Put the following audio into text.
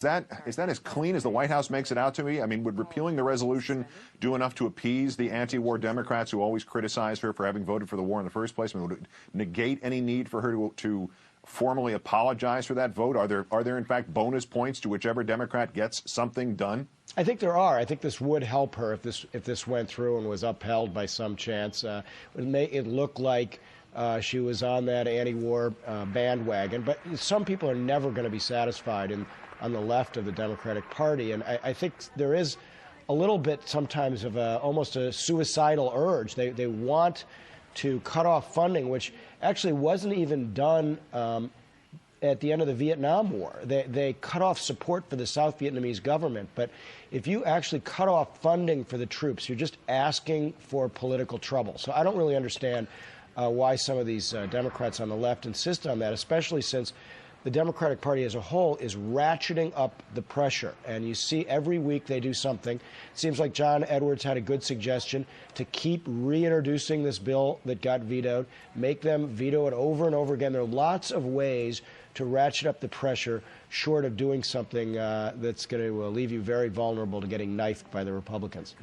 Is that as clean as the White House makes it out to me? I mean, would repealing the resolution do enough to appease the anti-war Democrats who always criticize her for having voted for the war in the first place? I mean, would it negate any need for her to formally apologize for that vote? Are there in fact bonus points to whichever Democrat gets something done? I think there are. I think this would help her if this went through and was upheld by some chance. It would make it look like she was on that anti-war bandwagon. But some people are never going to be satisfied on the left of the Democratic Party, and I think there is a little bit sometimes of almost a suicidal urge. They want to cut off funding, which actually wasn't even done at the end of the Vietnam War. They cut off support for the South Vietnamese government, but if you actually cut off funding for the troops, you're just asking for political trouble. So I don't really understand why some of these Democrats on the left insist on that, especially since the Democratic Party as a whole is ratcheting up the pressure. And you see every week they do something. It seems like John Edwards had a good suggestion to keep reintroducing this bill that got vetoed, make them veto it over and over again. There are lots of ways to ratchet up the pressure short of doing something that's going to leave you very vulnerable to getting knifed by the Republicans.